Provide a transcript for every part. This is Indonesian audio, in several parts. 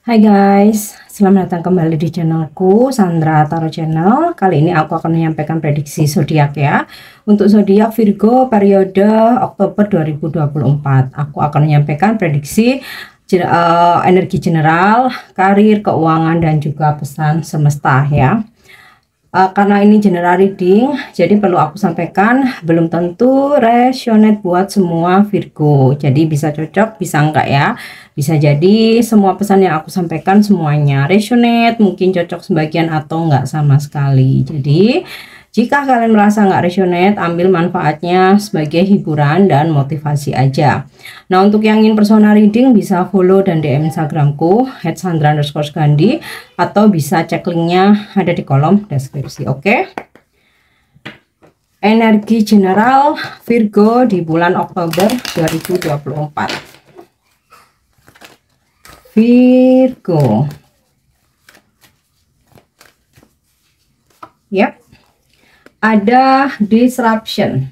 Hai guys, selamat datang kembali di channelku Sandra Tarot Channel. Kali ini aku akan menyampaikan prediksi zodiak ya. Untuk zodiak Virgo periode Oktober 2024. Aku akan menyampaikan prediksi energi general, karir, keuangan dan juga pesan semesta ya. Karena ini general reading, jadi perlu aku sampaikan belum tentu resonate buat semua Virgo. Jadi bisa cocok, bisa enggak ya. Bisa jadi semua pesan yang aku sampaikan semuanya resonate, mungkin cocok sebagian atau enggak sama sekali. Jadi jika kalian merasa nggak resonate, ambil manfaatnya sebagai hiburan dan motivasi aja. Nah, untuk yang ingin personal reading bisa follow dan DM Instagramku @sandra_gandhi atau bisa cek linknya ada di kolom deskripsi. Oke? Energi general Virgo di bulan Oktober 2024. Virgo. Yap. Ada disruption.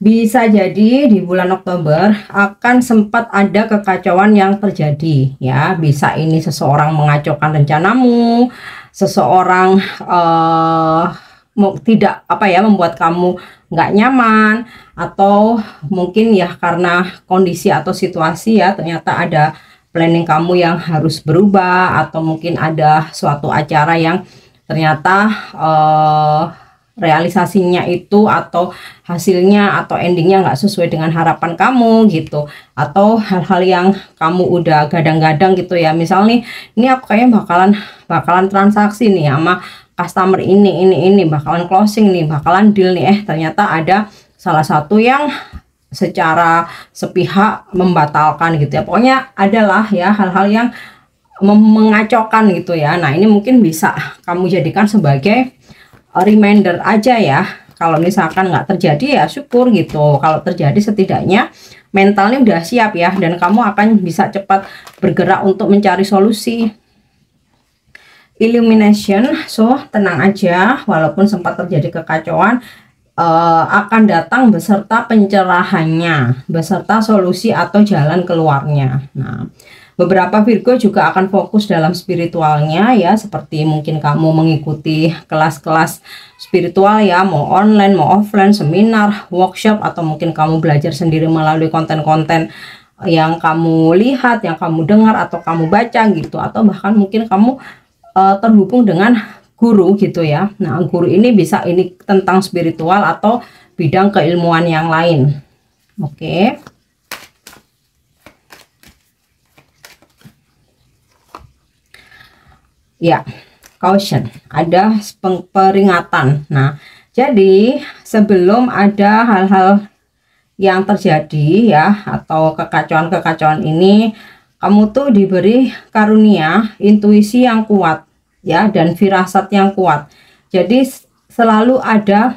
Bisa jadi di bulan Oktober akan sempat ada kekacauan yang terjadi ya. Bisa ini seseorang mengacaukan rencanamu, seseorang tidak membuat kamu nggak nyaman, atau mungkin ya karena kondisi atau situasi ya, ternyata ada planning kamu yang harus berubah, atau mungkin ada suatu acara yang ternyata realisasinya itu atau hasilnya atau endingnya nggak sesuai dengan harapan kamu gitu, atau hal-hal yang kamu udah gadang-gadang gitu ya. Misal nih, ini aku kayaknya bakalan transaksi nih sama customer ini bakalan closing nih, bakalan deal nih, ternyata ada salah satu yang secara sepihak membatalkan gitu ya. Pokoknya adalah ya hal-hal yang mengacaukan gitu ya. Nah, ini mungkin bisa kamu jadikan sebagai reminder aja ya. Kalau misalkan nggak terjadi ya syukur gitu. Kalau terjadi setidaknya mentalnya udah siap ya, dan kamu akan bisa cepat bergerak untuk mencari solusi. Illumination, so tenang aja, walaupun sempat terjadi kekacauan, akan datang beserta pencerahannya, beserta solusi atau jalan keluarnya. Nah, beberapa Virgo juga akan fokus dalam spiritualnya ya, seperti mungkin kamu mengikuti kelas-kelas spiritual ya, mau online, mau offline, seminar, workshop, atau mungkin kamu belajar sendiri melalui konten-konten yang kamu lihat, yang kamu dengar, atau kamu baca gitu, atau bahkan mungkin kamu terhubung dengan guru gitu ya. Nah, guru ini bisa ini tentang spiritual atau bidang keilmuan yang lain. Oke. Ya, caution, ada peringatan. Nah, jadi sebelum ada hal-hal yang terjadi ya, atau kekacauan-kekacauan ini, kamu tuh diberi karunia intuisi yang kuat ya, dan firasat yang kuat. Jadi selalu ada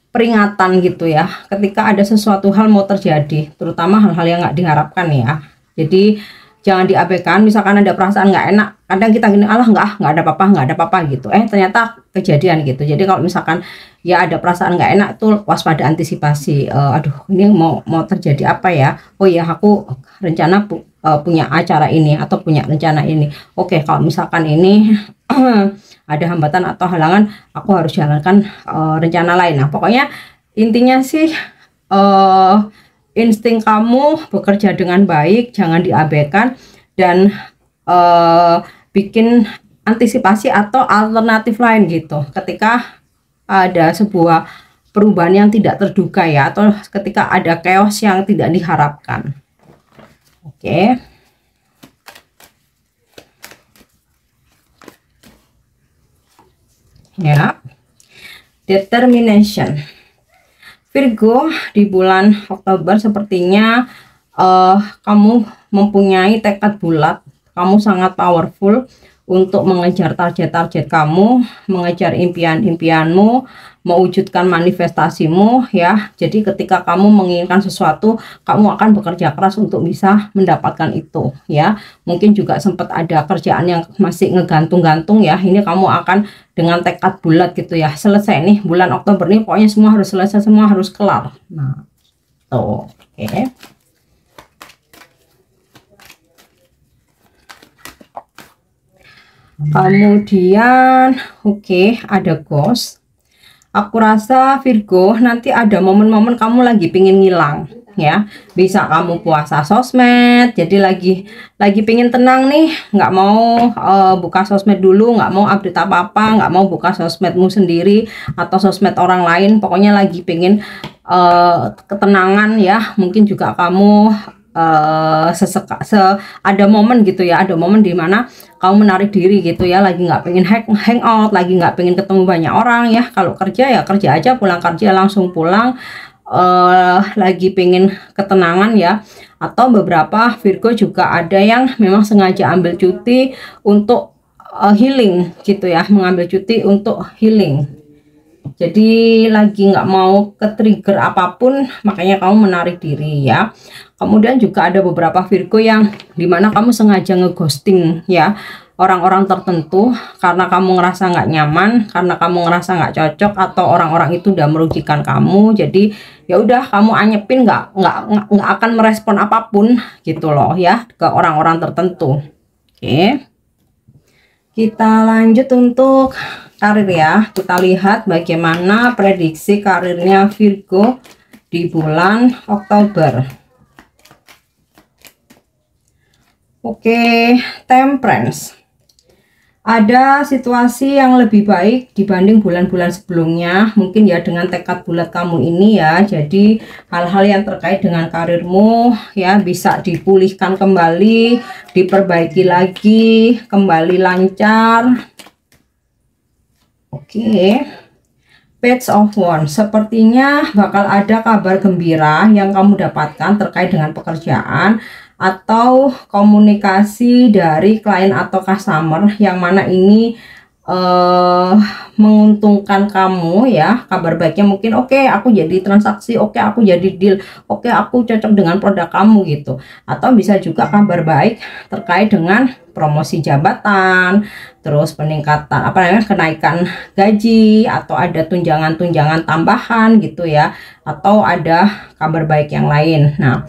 peringatan gitu ya ketika ada sesuatu hal mau terjadi, terutama hal-hal yang nggak diharapkan ya. Jadi jangan diabaikan. Misalkan ada perasaan nggak enak, kadang kita gini, alah nggak ada apa-apa gitu, ternyata kejadian gitu. Jadi kalau misalkan ya ada perasaan nggak enak, tuh waspada, antisipasi. Aduh, ini mau terjadi apa ya? Oh ya, aku rencana punya acara ini atau punya rencana ini. Oke, kalau misalkan ini ada hambatan atau halangan, aku harus jalankan rencana lain. Nah, pokoknya intinya sih insting kamu bekerja dengan baik, jangan diabaikan, dan bikin antisipasi atau alternatif lain gitu ketika ada sebuah perubahan yang tidak terduga ya, atau ketika ada chaos yang tidak diharapkan. Oke. Ya. Determination. Virgo di bulan Oktober sepertinya kamu mempunyai tekad bulat, kamu sangat powerful untuk mengejar target-target kamu, mengejar impian-impianmu, mewujudkan manifestasimu ya. Jadi ketika kamu menginginkan sesuatu, kamu akan bekerja keras untuk bisa mendapatkan itu ya. Mungkin juga sempat ada kerjaan yang masih ngegantung-gantung ya, ini kamu akan dengan tekad bulat gitu ya, selesai nih bulan Oktober nih, pokoknya semua harus selesai, semua harus kelar. Nah, tuh, oke. Kemudian oke, ada ghost. Aku rasa Virgo nanti ada momen-momen kamu lagi pingin ngilang ya. Bisa kamu puasa sosmed, jadi lagi pingin tenang nih, nggak mau buka sosmed dulu, nggak mau update apa-apa, nggak mau buka sosmedmu sendiri atau sosmed orang lain, pokoknya lagi pingin ketenangan ya. Mungkin juga kamu ada momen gitu ya, ada momen dimana kamu menarik diri gitu ya, lagi nggak pengen hangout, lagi nggak pengen ketemu banyak orang ya. Kalau kerja ya kerja aja, pulang kerja langsung pulang, lagi pengen ketenangan ya. Atau beberapa Virgo juga ada yang memang sengaja ambil cuti untuk healing gitu ya, mengambil cuti untuk healing. Jadi lagi nggak mau ke trigger apapun, makanya kamu menarik diri ya. Kemudian juga ada beberapa Virgo yang dimana kamu sengaja ngeghosting ya orang-orang tertentu karena kamu ngerasa nggak nyaman, karena kamu ngerasa nggak cocok, atau orang-orang itu udah merugikan kamu. Jadi ya udah, kamu anyepin, nggak akan merespon apapun gitu loh ya ke orang-orang tertentu. Oke, kita lanjut untuk karir ya. Kita lihat bagaimana prediksi karirnya Virgo di bulan Oktober. Oke, Temperance. Ada situasi yang lebih baik dibanding bulan-bulan sebelumnya, mungkin ya dengan tekad bulat kamu ini ya. Jadi hal-hal yang terkait dengan karirmu ya bisa dipulihkan kembali, diperbaiki lagi, kembali lancar. Oke, Page of Wands, sepertinya bakal ada kabar gembira yang kamu dapatkan terkait dengan pekerjaan atau komunikasi dari klien atau customer, yang mana ini menguntungkan kamu ya. Kabar baiknya mungkin oke, aku jadi transaksi, oke aku jadi deal, oke aku cocok dengan produk kamu gitu. Atau bisa juga kabar baik terkait dengan promosi jabatan, terus peningkatan kenaikan gaji, atau ada tunjangan-tunjangan tambahan gitu ya, atau ada kabar baik yang lain. Nah,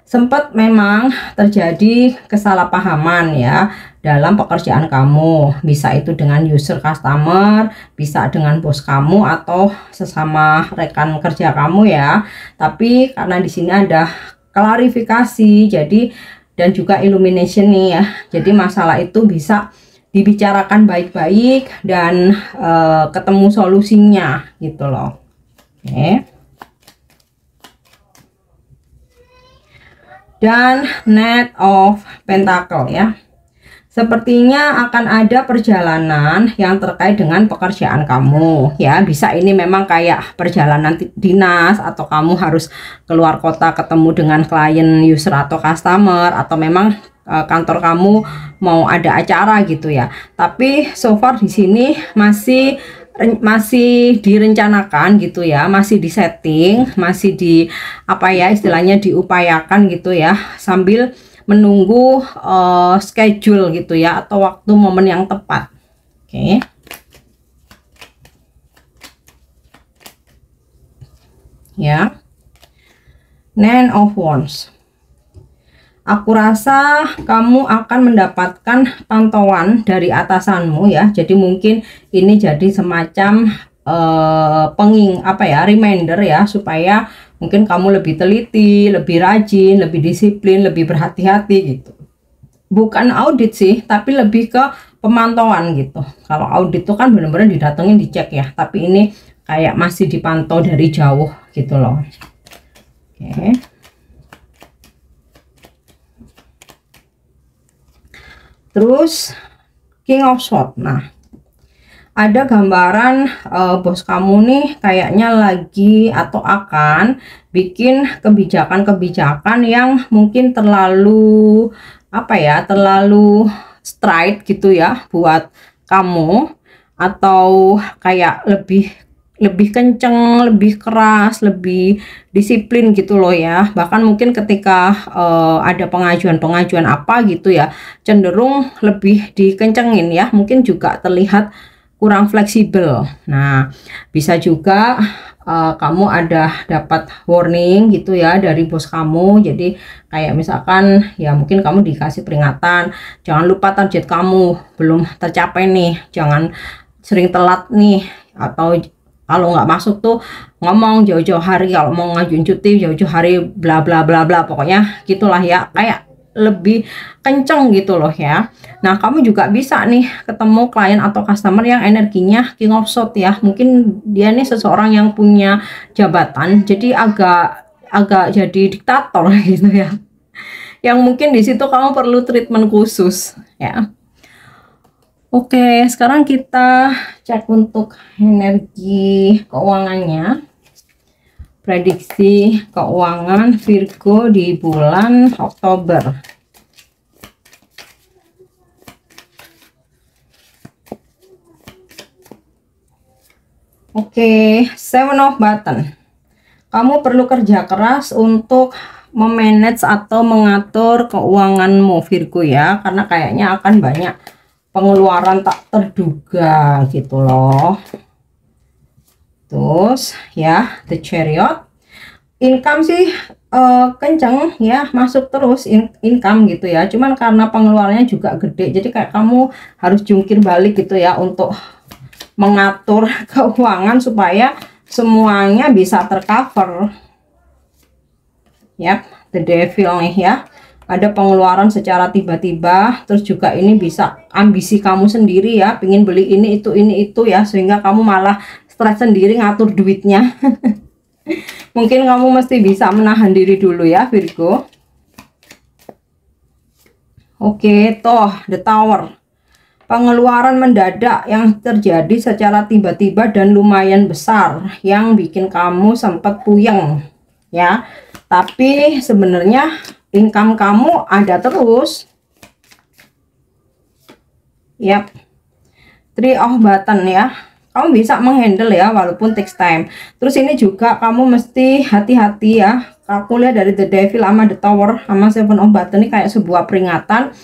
sempat memang terjadi kesalahpahaman ya dalam pekerjaan kamu, bisa itu dengan user customer, bisa dengan bos kamu atau sesama rekan kerja kamu ya. Tapi karena di sini ada klarifikasi, jadi dan juga illumination nih ya, jadi masalah itu bisa dibicarakan baik-baik dan ketemu solusinya gitu loh. Oke. Dan Knight of Pentacle ya, sepertinya akan ada perjalanan yang terkait dengan pekerjaan kamu ya. Bisa ini memang kayak perjalanan dinas, atau kamu harus keluar kota ketemu dengan klien, user atau customer, atau memang kantor kamu mau ada acara gitu ya. Tapi so far di sini masih direncanakan gitu ya, masih disetting, masih di apa ya istilahnya, diupayakan gitu ya, sambil menunggu schedule gitu ya, atau waktu momen yang tepat. Oke. Ya. Nine of Wands. Aku rasa kamu akan mendapatkan pantauan dari atasanmu ya. Jadi mungkin ini jadi semacam reminder ya, supaya mungkin kamu lebih teliti, lebih rajin, lebih disiplin, lebih berhati-hati gitu. Bukan audit sih, tapi lebih ke pemantauan gitu. Kalau audit itu kan benar-benar didatengin, dicek ya. Tapi ini kayak masih dipantau dari jauh gitu loh. Oke. Terus King of Swords. Nah, ada gambaran bos kamu nih kayaknya lagi atau akan bikin kebijakan-kebijakan yang mungkin terlalu terlalu straight gitu ya buat kamu, atau kayak lebih kenceng, lebih keras, lebih disiplin gitu loh ya. Bahkan mungkin ketika ada pengajuan apa gitu ya, cenderung lebih dikencengin ya. Mungkin juga terlihat kurang fleksibel. Nah, bisa juga kamu ada dapat warning gitu ya dari bos kamu. Jadi kayak misalkan ya mungkin kamu dikasih peringatan, jangan lupa target kamu belum tercapai nih, jangan sering telat nih, atau kalau nggak masuk tuh ngomong jauh-jauh hari, kalau mau ngajuin cuti jauh-jauh hari, bla bla bla bla, pokoknya gitulah ya, kayak lebih kenceng gitu loh ya. Nah, kamu juga bisa nih ketemu klien atau customer yang energinya king of shot ya. Mungkin dia nih seseorang yang punya jabatan, jadi agak jadi diktator gitu ya. Yang mungkin di situ kamu perlu treatment khusus ya. Oke, sekarang kita cek untuk energi keuangannya. Prediksi keuangan Virgo di bulan Oktober. Oke, Seven of Button. Kamu perlu kerja keras untuk memanage atau mengatur keuanganmu Virgo ya, karena kayaknya akan banyak pengeluaran tak terduga gitu loh. Terus ya, The Chariot, income sih kenceng ya, masuk terus income gitu ya, cuman karena pengeluarannya juga gede, jadi kayak kamu harus jungkir balik gitu ya untuk mengatur keuangan supaya semuanya bisa tercover ya. The Devil nih ya, ada pengeluaran secara tiba-tiba, terus juga ini bisa ambisi kamu sendiri ya, pengen beli ini itu ya, sehingga kamu malah stres sendiri ngatur duitnya. Mungkin kamu mesti bisa menahan diri dulu ya Virgo. Oke, toh The Tower, pengeluaran mendadak yang terjadi secara tiba-tiba dan lumayan besar yang bikin kamu sempat puyeng ya, tapi sebenarnya income kamu ada terus. Yap, Three of Button ya, kamu bisa menghandle ya walaupun takes time. Terus ini juga kamu mesti hati-hati ya. Aku lihat dari The Devil sama The Tower sama Seven of Button ini kayak sebuah peringatan.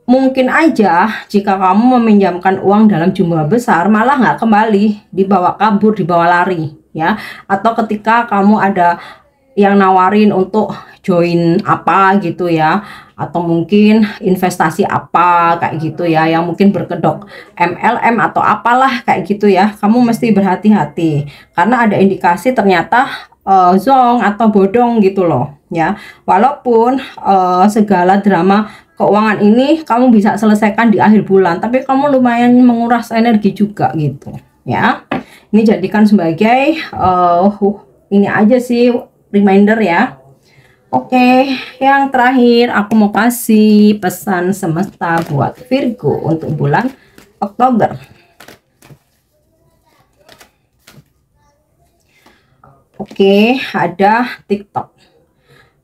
Mungkin aja jika kamu meminjamkan uang dalam jumlah besar malah nggak kembali, dibawa kabur, dibawa lari ya. Atau ketika kamu ada yang nawarin untuk join apa gitu ya, atau mungkin investasi apa kayak gitu ya, yang mungkin berkedok MLM atau apalah kayak gitu ya, kamu mesti berhati-hati karena ada indikasi ternyata zong atau bodong gitu loh ya. Walaupun segala drama keuangan ini kamu bisa selesaikan di akhir bulan, tapi kamu lumayan menguras energi juga gitu ya. Ini jadikan sebagai ini aja sih reminder ya. Oke, yang terakhir aku mau kasih pesan semesta buat Virgo untuk bulan Oktober. Oke, ada TikTok.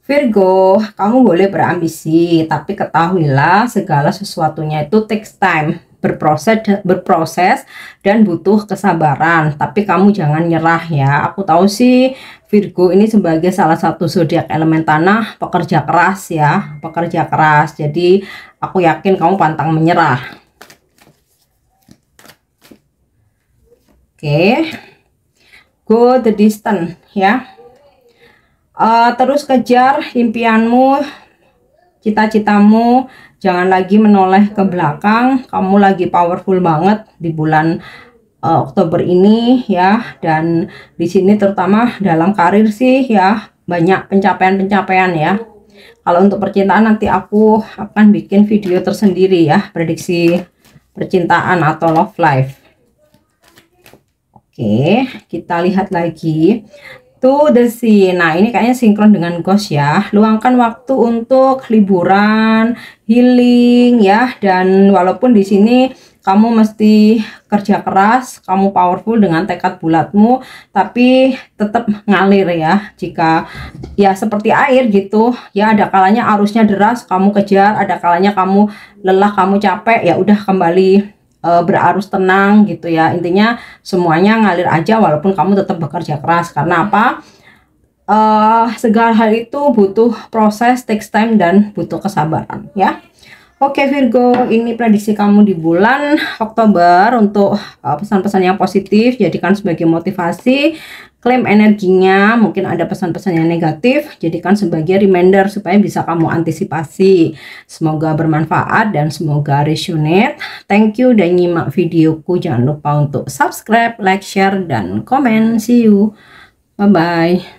Virgo, kamu boleh berambisi, tapi ketahuilah segala sesuatunya itu takes time, berproses dan butuh kesabaran. Tapi kamu jangan nyerah ya. Aku tahu sih Virgo ini sebagai salah satu zodiak elemen tanah, pekerja keras ya, pekerja keras. Jadi aku yakin kamu pantang menyerah. Oke, go the distance ya. Terus kejar impianmu, cita-citamu, jangan lagi menoleh ke belakang. Kamu lagi powerful banget di bulan Oktober ini ya, dan di sini terutama dalam karir sih ya, banyak pencapaian-pencapaian ya. Kalau untuk percintaan nanti aku akan bikin video tersendiri ya, prediksi percintaan atau love life. Oke, kita lihat lagi To the Sea. Nah, ini kayaknya sinkron dengan Ghost ya. Luangkan waktu untuk liburan, healing ya. Dan walaupun di sini kamu mesti kerja keras, kamu powerful dengan tekad bulatmu, tapi tetap ngalir ya. Jika ya seperti air gitu ya, ada kalanya arusnya deras, kamu kejar, ada kalanya kamu lelah, kamu capek, ya udah kembali berarus tenang gitu ya. Intinya semuanya ngalir aja walaupun kamu tetap bekerja keras. Karena apa? Segala hal itu butuh proses, takes time, dan butuh kesabaran ya. Oke Virgo, ini prediksi kamu di bulan Oktober untuk pesan-pesan yang positif, jadikan sebagai motivasi. klaim energinya, mungkin ada pesan-pesan yang negatif, jadikan sebagai reminder supaya bisa kamu antisipasi. Semoga bermanfaat dan semoga resonate. Thank you udah nyimak videoku. Jangan lupa untuk subscribe, like, share, dan komen. See you. Bye-bye.